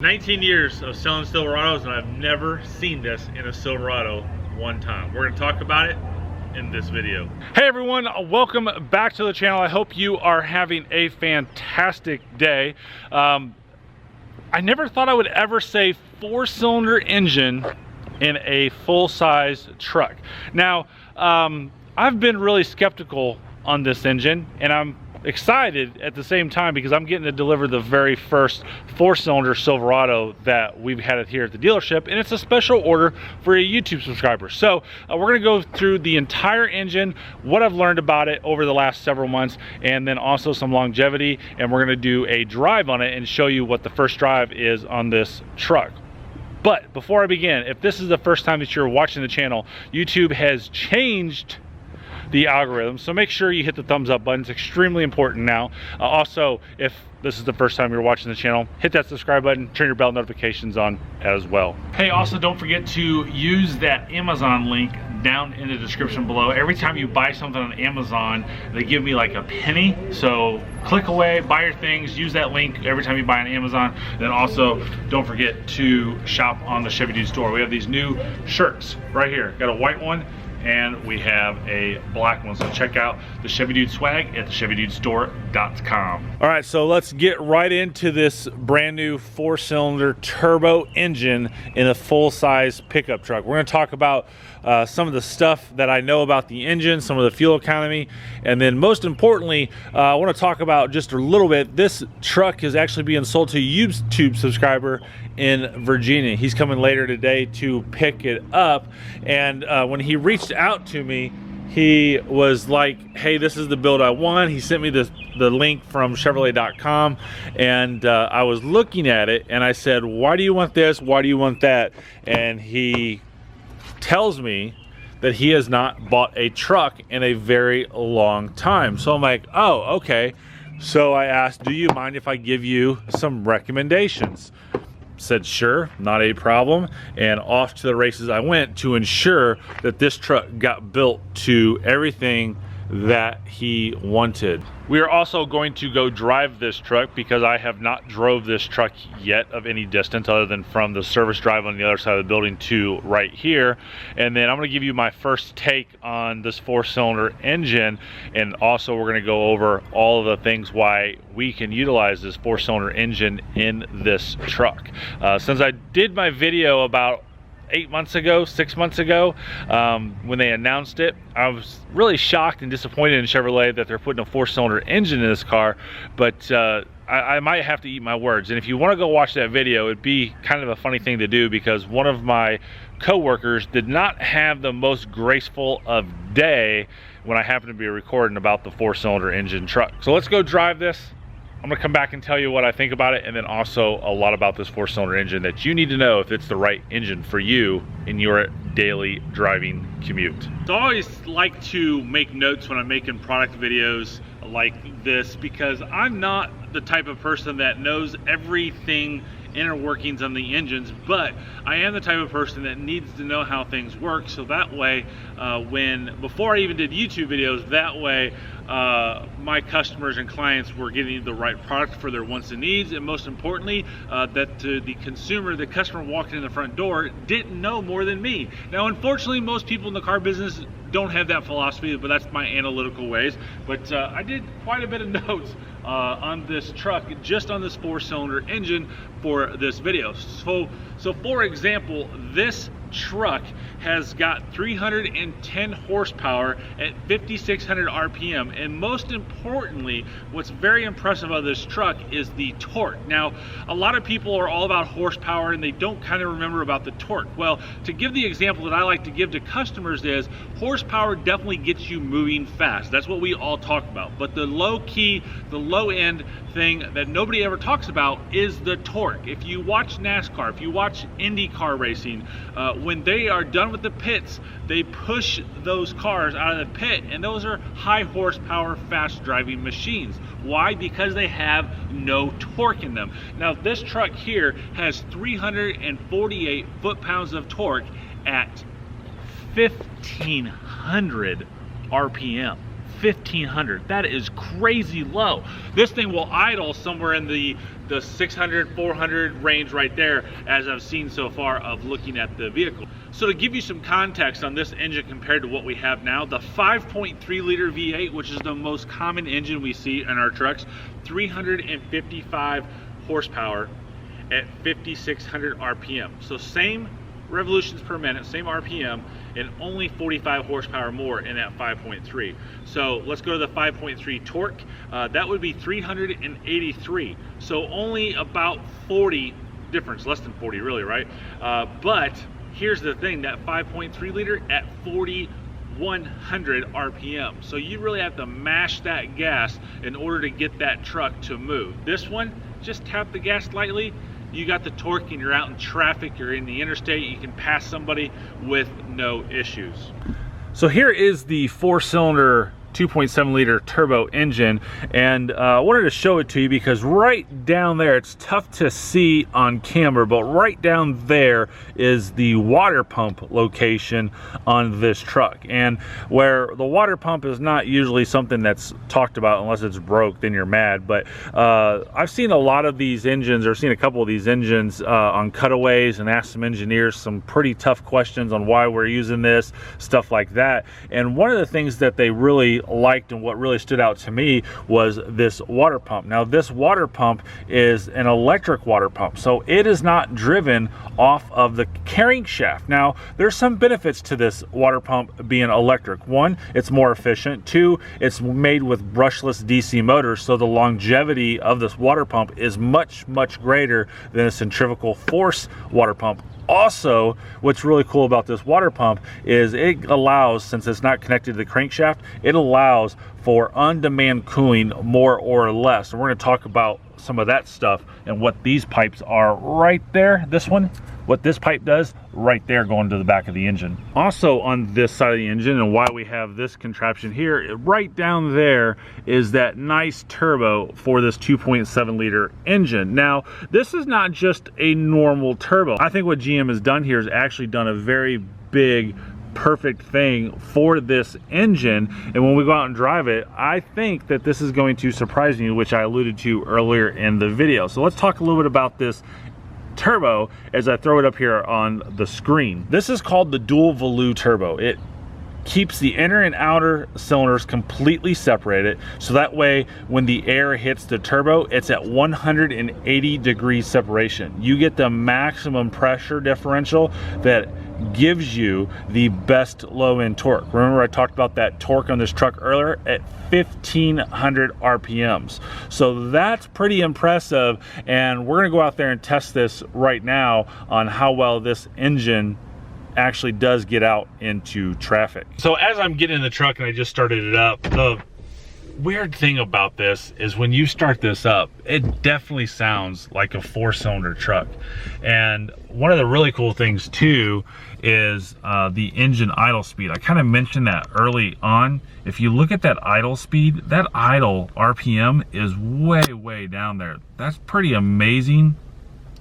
19 years of selling Silverados, and I've never seen this in a Silverado one time. We're going to talk about it in this video. Hey everyone, welcome back to the channel. I hope you are having a fantastic day. I never thought I would ever say 4-cylinder engine in a full-size truck. Now, I've been really skeptical on this engine, and I'm excited at the same time because I'm getting to deliver the very first 4-cylinder Silverado that we've had here at the dealership, and it's a special order for a YouTube subscriber. So we're going to go through the entire engine, what I've learned about it over the last several months, and then also some longevity, and we're going to do a drive on it and show you what the first drive is on this truck. But before I begin, if this is the first time that you're watching the channel, YouTube has changed the algorithm, so make sure you hit the thumbs up button. It's extremely important now. Also, if this is the first time you're watching the channel, hit that subscribe button, turn your bell notifications on as well. Hey, also don't forget to use that Amazon link down in the description below. Every time you buy something on Amazon, they give me like a penny, so click away, buy your things, use that link every time you buy on Amazon. Then also don't forget to shop on the Chevy Dude store. We have these new shirts right here. Got a white one and we have a black one, so check out the Chevy Dude swag at thechevydudestore.com. All right, so let's get right into this brand new 4-cylinder turbo engine in a full-size pickup truck. We're going to talk about some of the stuff that I know about the engine, some of the fuel economy, and then most importantly, I want to talk about just a little bit. This truck is actually being sold to a YouTube subscriber in Virginia. He's coming later today to pick it up, and when he reached out to me, he was like, hey, this is the build I want. He sent me the link from Chevrolet.com, and I was looking at it and I said, why do you want this? Why do you want that? And he tells me that he has not bought a truck in a very long time. So I'm like, oh, okay. So I asked, do you mind if I give you some recommendations? Said sure, not a problem, and off to the races I went to ensure that this truck got built to everything that he wanted. We are also going to go drive this truck because I have not drove this truck yet of any distance other than from the service drive on the other side of the building to right here. And then I'm going to give you my first take on this 4-cylinder engine, and also we're going to go over all of the things why we can utilize this 4-cylinder engine in this truck. Since I did my video about 6 months ago, when they announced it, I was really shocked and disappointed in Chevrolet that they're putting a 4-cylinder engine in this car, but I might have to eat my words. And if you want to go watch that video, it'd be kind of a funny thing to do because one of my co-workers did not have the most graceful of day when I happened to be recording about the 4-cylinder engine truck. So let's go drive this. I'm gonna come back and tell you what I think about it, and then also a lot about this 4-cylinder engine that you need to know if it's the right engine for you in your daily driving commute. So I always like to make notes when I'm making product videos like this because I'm not the type of person that knows everything inner workings on the engines, but I am the type of person that needs to know how things work, so that way before I even did YouTube videos, that way my customers and clients were getting the right product for their wants and needs, and most importantly, that the consumer, the customer walking in the front door didn't know more than me. Now, unfortunately, most people in the car business don't have that philosophy, but that's my analytical ways. But I did quite a bit of notes on this truck, just on this 4-cylinder engine for this video. So for example, this truck has got 310 horsepower at 5,600 RPM, and most importantly, what's very impressive of this truck is the torque. Now, a lot of people are all about horsepower and they don't kind of remember about the torque. Well, to give the example that I like to give to customers is horsepower definitely gets you moving fast. That's what we all talk about. But the low key, the low end thing that nobody ever talks about is the torque. If you watch NASCAR, if you watch IndyCar racing, when they are done with the pits, they push those cars out of the pit, and those are high horsepower, fast driving machines. Why? Because they have no torque in them. Now, this truck here has 348 foot-pounds of torque at 1,500 RPM. 1,500. That is crazy low. This thing will idle somewhere in the 600, 400 range right there, as I've seen so far of looking at the vehicle. So to give you some context on this engine compared to what we have now, the 5.3 liter V8, which is the most common engine we see in our trucks, 355 horsepower at 5,600 RPM. So same revolutions per minute, same RPM, and only 45 horsepower more in that 5.3. So let's go to the 5.3 torque. That would be 383. So only about 40 difference, less than 40 really, right? But here's the thing, that 5.3 liter at 4,100 RPM. So you really have to mash that gas in order to get that truck to move. This one, just tap the gas lightly, you got the torque and you're out in traffic, you're in the interstate, you can pass somebody with no issues. So here is the 4-cylinder 2.7 liter turbo engine, and I wanted to show it to you because right down there, it's tough to see on camera, but right down there is the water pump location on this truck. And where the water pump is not usually something that's talked about unless it's broke, then you're mad. But I've seen a lot of these engines, or seen a couple of these engines on cutaways, and asked some engineers some pretty tough questions on why we're using this, stuff like that. And one of the things that they really liked and what really stood out to me was this water pump. Now this water pump is an electric water pump, so it is not driven off of the carrying shaft. Now there's some benefits to this water pump being electric. One, it's more efficient. Two, it's made with brushless DC motors, so the longevity of this water pump is much greater than a centrifugal force water pump. Also, what's really cool about this water pump is it allows, since it's not connected to the crankshaft, it allows for on-demand cooling more or less. And we're going to talk about some of that stuff and what these pipes are right there. This one, what this pipe does right there going to the back of the engine. Also on this side of the engine, and why we have this contraption here, right down there is that nice turbo for this 2.7 liter engine. Now this is not just a normal turbo. I think what GM has done here is actually done a very big, perfect thing for this engine, and when we go out and drive it, I think that this is going to surprise you, which I alluded to earlier in the video. So let's talk a little bit about this turbo as I throw it up here on the screen. This is called the dual Valu turbo. It keeps the inner and outer cylinders completely separated, so that way when the air hits the turbo, it's at 180 degrees separation. You get the maximum pressure differential that gives you the best low-end torque. Remember I talked about that torque on this truck earlier at 1,500 RPMs. So that's pretty impressive, and we're gonna go out there and test this right now on how well this engine actually does get out into traffic. So as I'm getting in the truck and I just started it up, the weird thing about this is when you start this up, it definitely sounds like a 4-cylinder truck. And one of the really cool things too is the engine idle speed. I kind of mentioned that early on. If you look at that idle speed, that idle RPM is way down there. That's pretty amazing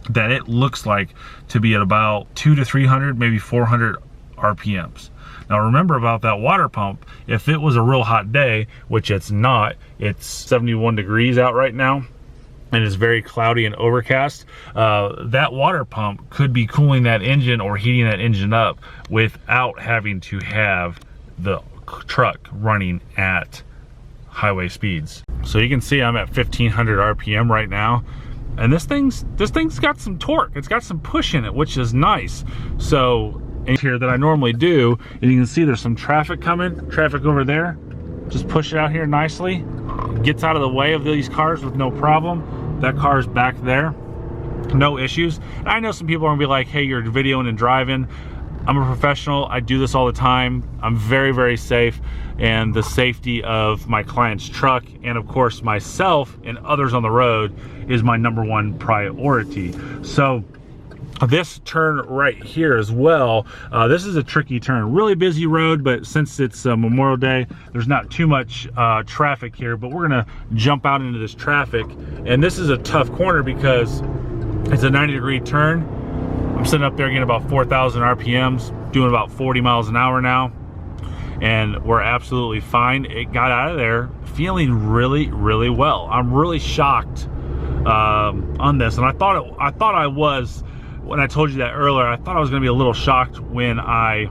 that it looks like to be at about 200 to 300, maybe 400 RPMs. Now remember about that water pump, if it was a real hot day, which it's not, it's 71 degrees out right now, and it's very cloudy and overcast, that water pump could be cooling that engine or heating that engine up without having to have the truck running at highway speeds. So you can see I'm at 1,500 RPM right now. And this thing's got some torque. It's got some push in it, which is nice. So in here that I normally do, and you can see there's some traffic coming, traffic over there. Just push it out here nicely. Gets out of the way of these cars with no problem. That car's back there, no issues. And I know some people are gonna be like, hey, you're videoing and driving. I'm a professional, I do this all the time. I'm very safe, and the safety of my client's truck, and of course myself and others on the road, is my #1 priority. So this turn right here as well, this is a tricky turn. Really busy road, but since it's Memorial Day, there's not too much traffic here, but we're gonna jump out into this traffic. And this is a tough corner because it's a 90-degree turn. I'm sitting up there getting about 4,000 RPMs, doing about 40 miles an hour now. and we're absolutely fine. It got out of there feeling really, really well. I'm really shocked on this, and I thought I was, when I told you that earlier, I thought I was going to be a little shocked when I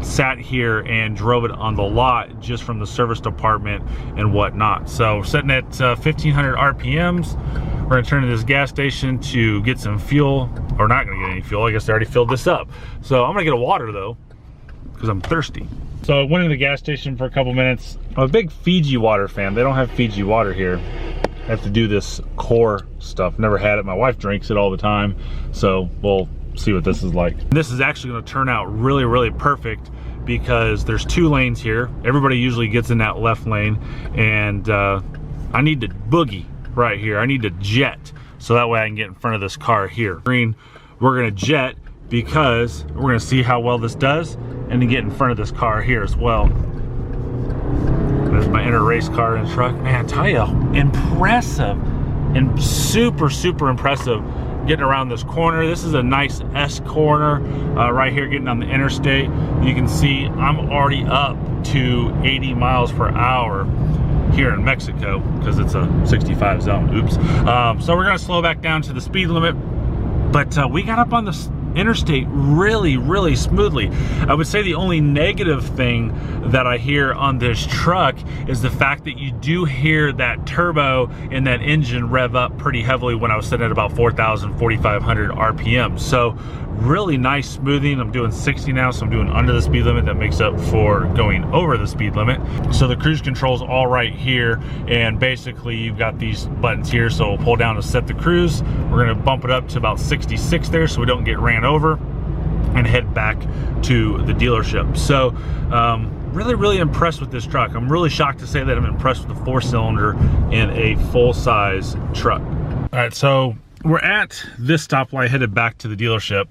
sat here and drove it on the lot just from the service department and whatnot. So sitting at 1500 RPMs. We're gonna turn to this gas station to get some fuel, or not gonna get any fuel. I guess I already filled this up. So I'm gonna get a water though, because I'm thirsty. So I went into the gas station for a couple minutes. I'm a big Fiji water fan. They don't have Fiji water here. I have to do this core stuff. Never had it. My wife drinks it all the time. So we'll see what this is like. This is actually gonna turn out really, really perfect because there's 2 lanes here. Everybody usually gets in that left lane, and I need to boogie right here. I need to jet, so that way I can get in front of this car here. Green, we're gonna jet because we're gonna see how well this does and then get in front of this car here as well. There's my inner race car and truck. Man, I tell you, impressive and super, super impressive getting around this corner. This is a nice S corner right here, getting on the interstate. You can see I'm already up to 80 miles per hour here in Mexico because it's a 65 zone. Oops. So we're gonna slow back down to the speed limit, but we got up on the interstate really, really smoothly. I would say the only negative thing that I hear on this truck is the fact that you do hear that turbo and that engine rev up pretty heavily when I was sitting at about 4,000, 4,500 RPM. So really nice smoothing. I'm doing 60 now, so I'm doing under the speed limit. That makes up for going over the speed limit. So the cruise control's all right here, and basically you've got these buttons here. So we'll pull down to set the cruise. We're gonna bump it up to about 66 there so we don't get ran over, and head back to the dealership. So really, really impressed with this truck. I'm really shocked to say that I'm impressed with the 4-cylinder in a full-size truck. All right, so we're at this stoplight, headed back to the dealership.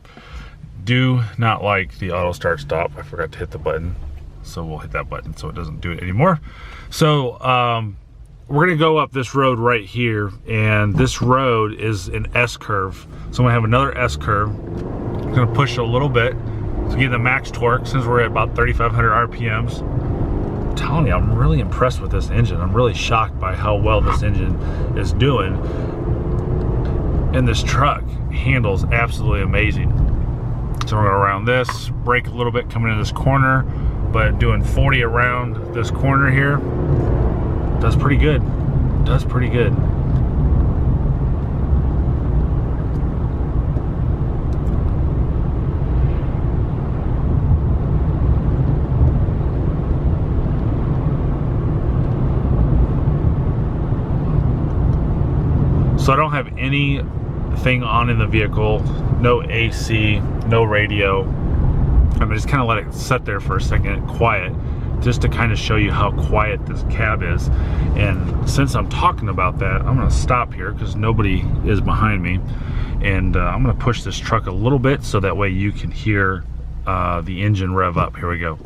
Do not like the auto start stop. I forgot to hit the button, so we'll hit that button so it doesn't do it anymore. So we're gonna go up this road right here, and this road is an S curve. So I'm gonna have another S curve. I'm gonna push a little bit to get the max torque since we're at about 3,500 RPMs. I'm telling you, I'm really impressed with this engine. I'm really shocked by how well this engine is doing. And this truck handles absolutely amazing. So we're gonna round this, brake a little bit coming into this corner, but doing 40 around this corner here, does pretty good. Does pretty good. So I don't have anything on in the vehicle, no AC, no radio. I'm gonna just kind of let it sit there for a second, quiet, just to kind of show you how quiet this cab is. And since I'm talking about that, I'm gonna stop here because nobody is behind me. And I'm gonna push this truck a little bit so that way you can hear the engine rev up. Here we go.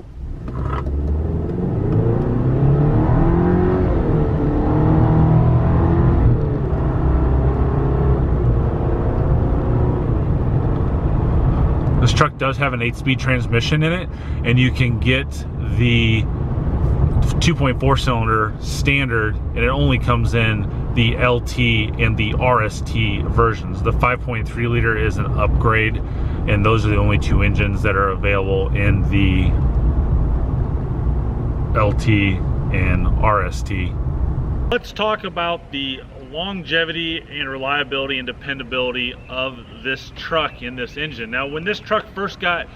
This truck does have an 8-speed transmission in it, and you can get the 2.4 cylinder standard, and it only comes in the LT and the RST versions. The 5.3 liter is an upgrade, and those are the only 2 engines that are available in the LT and RST. Let's talk about the longevity and reliability and dependability of this truck in this engine. Now, when this truck first got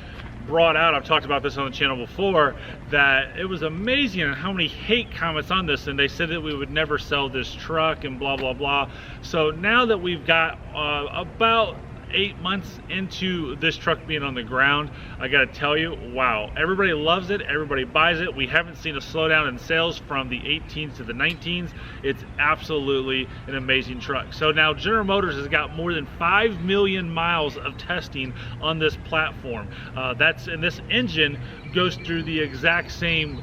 brought out, I've talked about this on the channel before, that it was amazing how many hate comments on this, and they said that we would never sell this truck and blah blah blah. So now that we've got about 8 months into this truck being on the ground, I gotta tell you, wow, everybody loves it, everybody buys it. We haven't seen a slowdown in sales from the 18s to the 19s. It's absolutely an amazing truck. So now General Motors has got more than 5 million miles of testing on this platform. And this engine goes through the exact same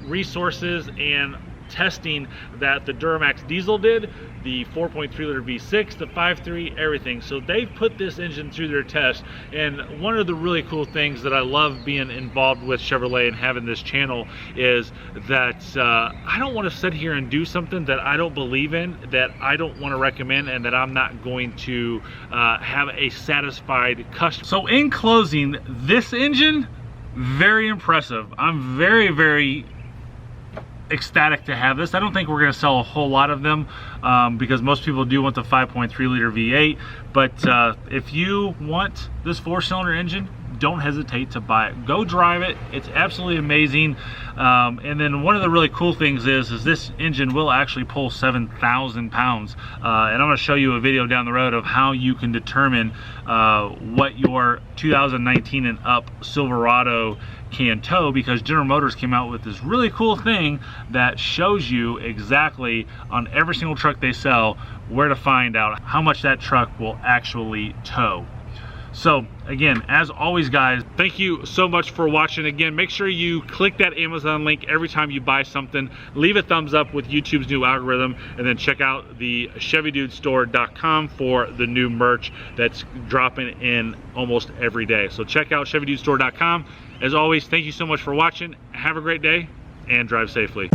resources and testing that the Duramax diesel did. the 4.3 liter V6, the 5.3, everything. So they've put this engine through their test. And one of the really cool things that I love being involved with Chevrolet and having this channel is that I don't want to sit here and do something that I don't believe in, that I don't want to recommend, and that I'm not going to have a satisfied customer. So in closing, this engine, very impressive. I'm very, very ecstatic to have this. I don't think we're going to sell a whole lot of them because most people do want the 5.3 liter V8, but if you want this 4-cylinder engine, don't hesitate to buy it. Go drive it. It's absolutely amazing. And then one of the really cool things is this engine will actually pull 7,000 pounds. And I'm going to show you a video down the road of how you can determine what your 2019 and up Silverado can tow, because General Motors came out with this really cool thing that shows you exactly on every single truck they sell where to find out how much that truck will actually tow. So again, as always guys, thank you so much for watching. Again, make sure you click that Amazon link every time you buy something. Leave a thumbs up with YouTube's new algorithm, and then check out the ChevyDudeStore.com for the new merch that's dropping in almost every day. So check out ChevyDudeStore.com. As always, thank you so much for watching. Have a great day and drive safely.